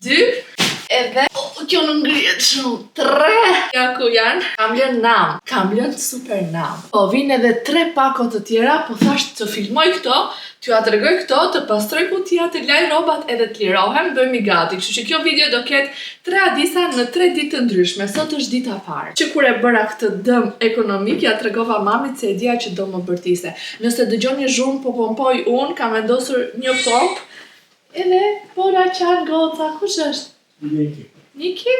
2, edhe kjo në ngrihet shumë, 3, ja ku janë, kam lënë nam, kam lënë super nam. Po vinë edhe 3 pako të tjera, po thash të filmoj këto, t'ju tregoj këto, të pastroj kutia, të laj robat edhe të lirohem, bëjmë i gati. Kështu që kjo video do ketë 3 haditha në 3 ditë të ndryshme, sot është dita parë. Që kur e bëra këtë dëm ekonomik, ja tregova mamit se e dija që do më bërtiste. Nëse dëgjoni zhurmë po pompoj unë, kam vendosur një pomp, edhe pora qanë goca, kush është? Niki?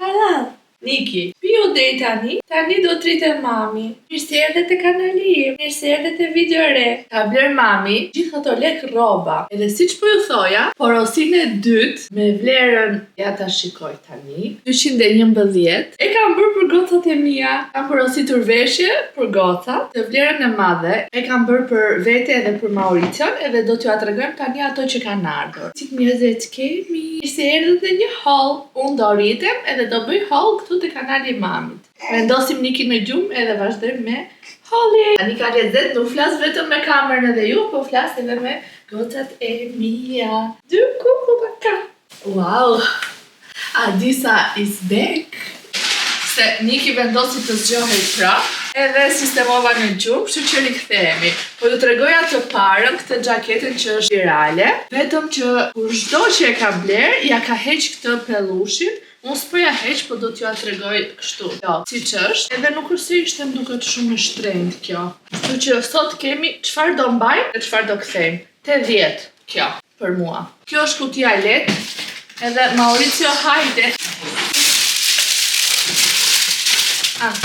Halal. Niki, piu deri tani do t'rite mami. Mirë se erdhe te kanali im, mirë se erdhe te video re. Ka bler mami gjithë ato lek rroba. Edhe siç po ju thoja, porosinë e dytë me vlerën, ja ta shikoj tani, 211. E kam bërë për gocat e mia. Kam porositur veshje për gocat, të vlerën e madhe. E kam bërë për vete edhe për Mauricion, edhe do t'ju tregojmë tani ato që kanë ardhur. Cik mirëzet kemi. Mirë se erdhe te një haul. Unë do rritem edhe do bëj haul këtu te kanali i mamit. Vendosim Nikin në gjumë edhe vazhdojmë me haulin. Tani ka lezet, nuk flas vetëm me kamerën edhe ju, po flas edhe me gocat e mia. 2 kuku baka. Wow! Adisa is back. Se Niki vendosi të zgjohej prap, edhe sistemova në gjumë, kështu që rikthehemi. Po ju tregoja të parën këtë xhaketën që është virale, vetëm që kur çdo që e ka bler, ja ka heq këtë pellushin. Unë s'po ja heq, po do t'ju tregoj kështu. Jo, siç është, edhe nuk është se ishte më duket shumë e shtrenjtë kjo. Kështu që sot kemi çfarë do mbajmë dhe çfarë do kthejmë. 80 kjo për mua. Kjo është kutia e lehtë, edhe Mauricio hajde.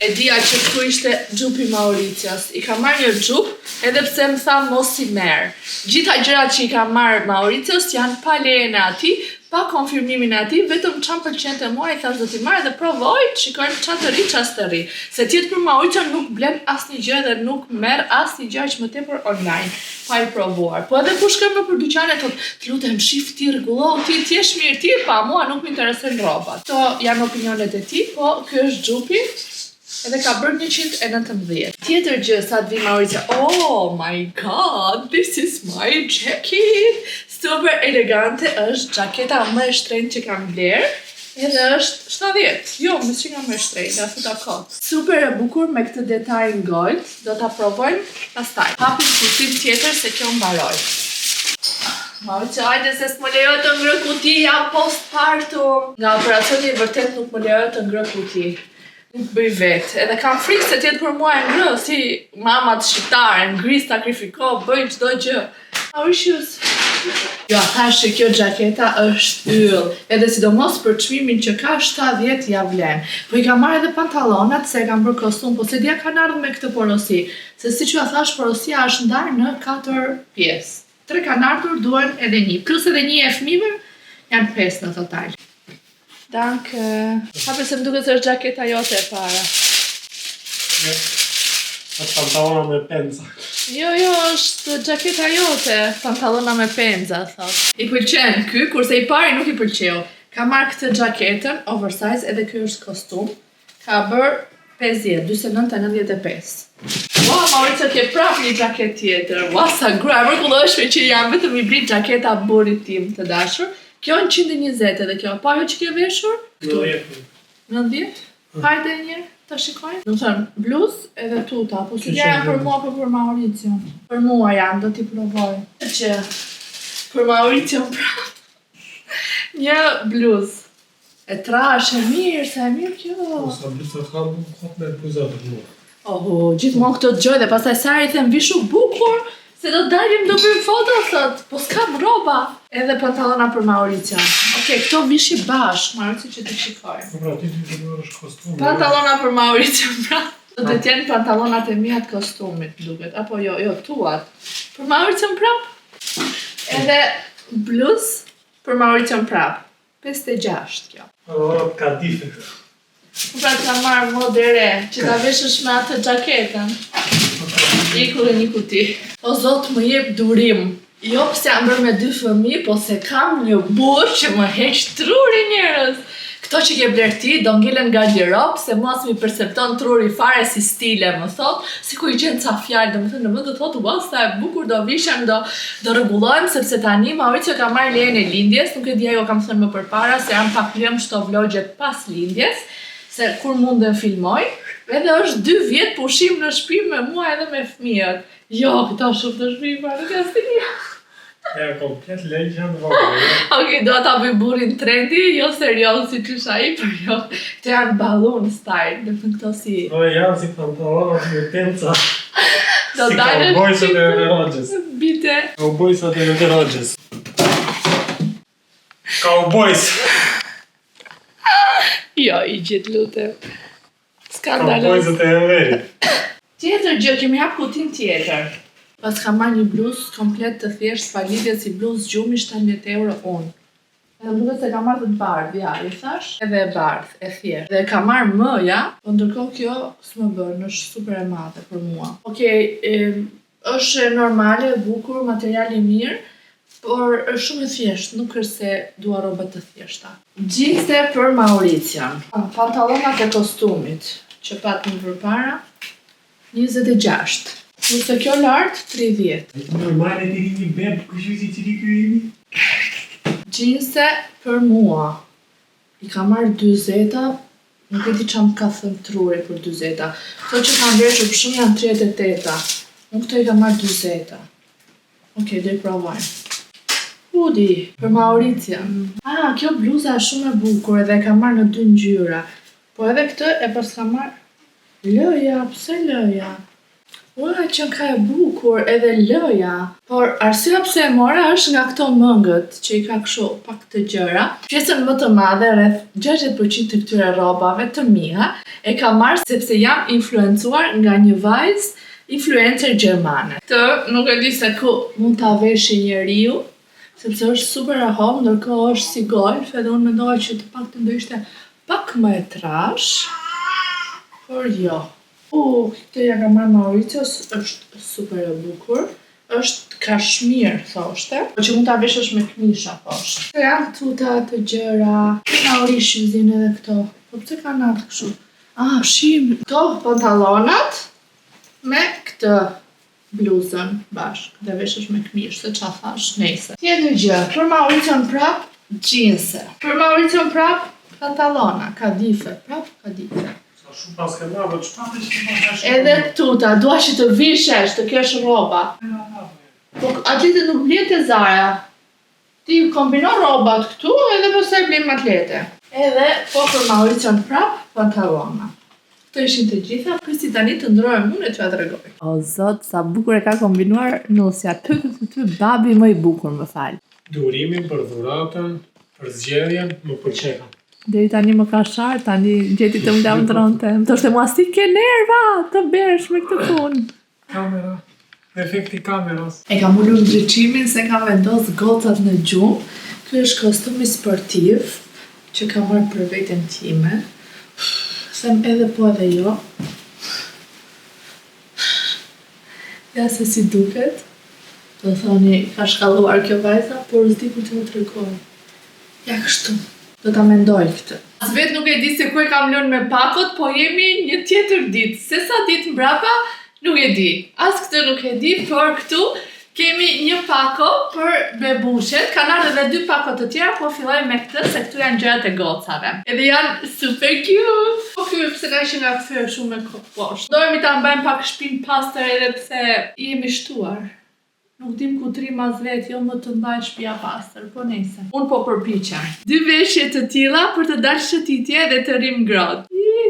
E dija që këtu ishte xhupi Mauricios. I ka marrë një xhup, edhe pse më tha mos i merr. Gjitha gjërat që i ka marrë Mauricios janë pa lejen e atij, pa konfirmimin e atij, vetëm çam pëlqente mua, i thash do t'i marr dhe provoj, shikojmë ç'a të ri, ç'as të ri. Se tjetër për Mauricion nuk blen asnjë gjë dhe nuk merr asnjë gjë aq më tepër online, pa i provuar. Po edhe kur shkojmë nëpër dyqane thotë, "Të lutem shif ti rregullo, ti jesh mirë ti, pa mua nuk më interesojnë rrobat." Kto janë opinionet e tij, po ky është xhupi. Edhe ka bërë 119. Tjetër gjë sa të vi Mauricio. Oh my god, this is my jacket. Super elegante është xhaketa më e shtrenjtë që kam bler. Edhe është 70. Jo, më që nga më e shtrenjtë, ashtu ta kot. Super e bukur me këtë detaj në gold. Do ta provojmë pastaj. Hapim kutim tjetër se kjo mbaroi. Mauricio, hajde se s'më lejohet të ngrë kuti, jam postpartum. Nga operacioni vërtet nuk më lejohet të ngrë kuti. Nuk bëj vetë, edhe kam frikë se tjetë për mua e ngrë, si mamat shqiptare, ngri, sakrifiko, bëj çdo gjë. Mauricius. Jo, thash që kjo xhaketa është yll, edhe sidomos për çmimin që ka 70 ja vlen. Po i kam marrë edhe pantallonat se e kam bërë kostum, po se dia kanë ardhur me këtë porosi, se siç ju thash porosia është ndarë në 4 pjesë. 3 kanë ardhur, duhen edhe 1, plus edhe 1 e fëmijëve, janë 5 në total. Danke. Hape se më duket se është xhaketa jote e para. Është pantallona me penza. Jo, është xhaketa jote, pantallona me penza, thot. I pëlqen ky, kurse i pari nuk i pëlqeu. Ka marrë këtë xhaketën oversize, edhe ky është kostum. Ka bërë 50, 49,95. Ua, Mauricio ke prap një xhaketë tjetër. Ua, sa gra mrekullueshme që jam, vetëm i brit xhaketa burrit tim të dashur. Kjo në 120 edhe kjo, pa jo që ke veshur? 90? Hajde një, të shikojnë. Në thënë, bluz edhe tuta, po që janë për mua, po për Mauricio. Për mua janë, do t'i provoj. Që, për Mauricio prap. Një bluz. E trash, e mirë, se e mirë kjo. Po sa bluz të kam, hop me bluzat të mua. Gjithmonë këtë të gjoj dhe pastaj sa i them vishu bukur, se do dalim do bëjmë foto, thot, po s'kam roba. Edhe pantallona për Mauricio. Okej, këto vishi bashk, Mauricio që t'i shikoj. Po pra, ti të bërësh kostum. Pantallona për Mauricio, pra. Do të tjenë pantallonat e mia të kostumit, duket. Apo jo, tuat. Për Mauricio prap. Edhe bluz për Mauricio prap. 56 kjo. Pantallona ka dife. Pra të kam marrë modere, që ta veshësh me atë xhaketën. Iku dhe një kuti. O zot, më jep durim. Jo pse jam bërë me 2 fëmijë, po se kam një burr që më heq truri njerëz. Këto që ke bler ti do ngelen nga garderob, se mos mi percepton truri fare si stile, më thot, si ku i gjenë ca fjalë, do më thënë në vend të thotë, ua, sa e bukur, do vishem, do rregullojmë, sepse tani Mauricio ka marrë lejen e lindjes, nuk e di ajo kam thënë më përpara, se jam pak lëmë shto vlogjet pas lindjes, se kur munden filmoj, edhe është 2 vjet pushim në shtëpi me mua edhe me fëmijët. Jo, këta shumë të shtëpi, pa nuk jasë të një. Ja, komplet legjë janë vogël. Okej, do ta bëj burrin trendi, jo serios si qysh ai, por jo. Këto janë balloon style, do të këto si... No, janë si pantallonat me penca. Do si dalën kaubojsat e Verogjes. Bite. Kaubojsat e Verogjes. Kaubojs. Jo, i gjithë lutem. Skandalos. Kaubojsat e Verit. Tjetër gjë, kemi hap kutin tjetër. Pas kam marrë një bluzë komplet të thjeshtë, pa lidhje si bluzë gjumi 17 euro unë. Edhe më duket se kam marrë të bardhë, ja, i thash, edhe e bardhë, e thjeshtë. Dhe kam marrë më, ja, po ndërkohë kjo s'më bën, është super e madhe për mua. Okej, është normale, bukur, materiali mirë, por është shumë e thjeshtë, nuk është se dua rroba të thjeshta. Gjinse për Mauricion. Pantallonat e kostumit, që patëm përpara, 26. Nëse kjo lartë, 30. Normale të rini beb, kështu si cili kjo jemi? Gjinse për mua. I ka marrë 40, nuk e di që më ka thënë truri për 40. Këto që kam veshur për shumë janë 38. Unë këto i ka marrë 40. Okej, do i provojmë. Udi, për Mauricion. Kjo bluza është shumë e bukur edhe e ka marrë në 2 ngjyra. Po edhe këtë e pas ka marrë lëja, pse lëja? Ua, që ka e bukur edhe lëja, por arsyeja pse e mora është nga këto mëngët që i ka kështu pak të gjëra. Pjesën më të madhe, rreth 60% të këtyre rrobave të mia, e ka marrë sepse jam influencuar nga një vajzë influencer gjermane. Të nuk e di se ku mund ta veshi njeriu, sepse është super e homë, ndërkohë është si golf, edhe unë mendova që të paktën do ishte pak më e trash, por jo. Këtë ja ka marrë Mauricios, është super e bukur, është kashmir, thoshte, po që mund ta veshësh me këmisha poshtë. Këto janë tuta të gjëra, Mauriciusin edhe këto, po pse kanë atë kështu? Shim, këto pantallonat me këtë bluzën bashkë, dhe veshësh me këmish, se qa thash, nejse. Tjetër gjë, për Mauricion prap, gjinse. Për Mauricion prap, pantallona, kadife, prap kadife. Shumë pas ke marrë, çfarë që të bëhesh? Edhe tuta, dua që të vishesh, të kesh rroba. Po atlete nuk blen te Zara. Ti kombinon rrobat këtu edhe pastaj blen atlete. Edhe po për Mauricion prap, pantallona. Këto ishin të gjitha, prisi tani të ndrohem unë e t'ja tregoj. O zot, sa bukur e ka kombinuar Nusja. Ty babi më i bukur, më fal. Durimin për dhuratën, për zgjedhjen, më pëlqen. Deri tani më ka sharë, tani gjeti të më lavdronte. Më thoshte mua si ke nerva të besh me këtë punë. Kamera, efekti kameras. E kam ulur ndriçimin se kam vendos gocat në gjumë. Ky është kostumi sportiv që kam marrë për veten time. Them edhe po edhe jo. Ja se si duket. Do thoni, ka shkalluar kjo vajza, por s'di ku të më tregoj. Ja kështu. Do ta mendoj këtë. As vetë nuk e di se ku e kam lënë me pakot, po jemi një tjetër ditë. Se sa ditë mbrapa, nuk e di. As këtë nuk e di, por këtu kemi një pako për bebushet. Kanë ardhur edhe 2 pako të tjera, po filloj me këtë, se këtu janë gjërat e gocave. Edhe janë super cute. Po ky pse ka qenë nga kthyer shumë me kokë poshtë. Dojmë ta mbajmë pak shtëpinë pastër edhe pse jemi shtuar. Nuk dim ku tri mas vetë, jo më të mbaj shtëpia pastër, po nejse. Unë po përpiqem. 2 veshje të tilla për të dalë shëtitje dhe të rrim ngrohtë.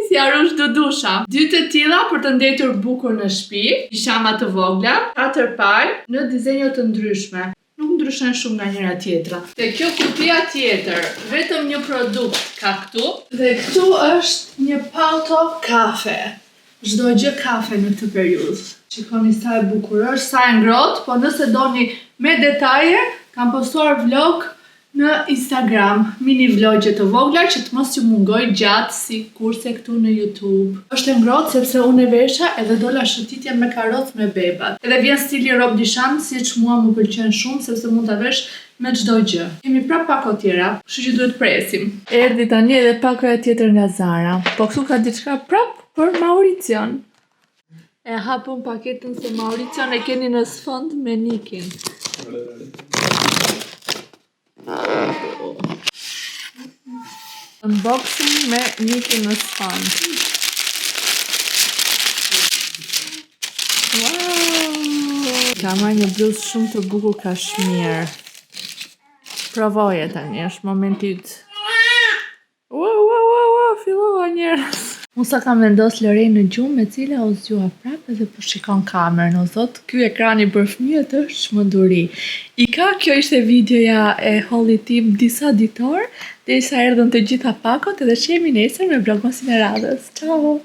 Si arush dudusha. 2 të tilla për të ndetur bukur në shtëpi, pijama të vogla, 4 palë në dizenjo të ndryshme. Nuk ndryshojnë shumë nga njëra tjetra. Te kjo kutia tjetër, vetëm një produkt ka këtu, dhe këtu është një pauto kafe. Çdo gjë kafe në këtë periudhë. Shikoni sa e bukur është, sa e ngrohtë, po nëse doni me detaje, kam postuar vlog në Instagram, mini vlogje të vogla që të mos ju mungoj gjatë si kurse këtu në YouTube. Është e ngrohtë sepse unë e vesha edhe dola shëtitje me karrocë me bebat. Edhe vjen stili robe de chambre, siç mua më pëlqen shumë sepse mund ta vesh me çdo gjë. Kemi prap pako tjera, kështu që duhet presim. Erdhi tani edhe pakoja tjetër nga Zara. Po këtu ka diçka prap për Mauricion. E hapun paketën se Mauricion e keni në sfond me Nikin. Unboxing me Nikin në sfond. Wow! Ka marrë një bluzë shumë të bukur kashmir. Provoje tani, është momenti yt. Wow, fillova njerëz. Unë sa kam vendos Lorraine në gjumë, me cila u zgjua prapë edhe po shikon kamerën. O thot, ky ekrani për fëmijët është çmenduri. Kjo ishte videoja e hallit tim disa ditor, derisa erdhën të gjitha pakot edhe shihemi nesër me vlogmasin e radhës. Ciao!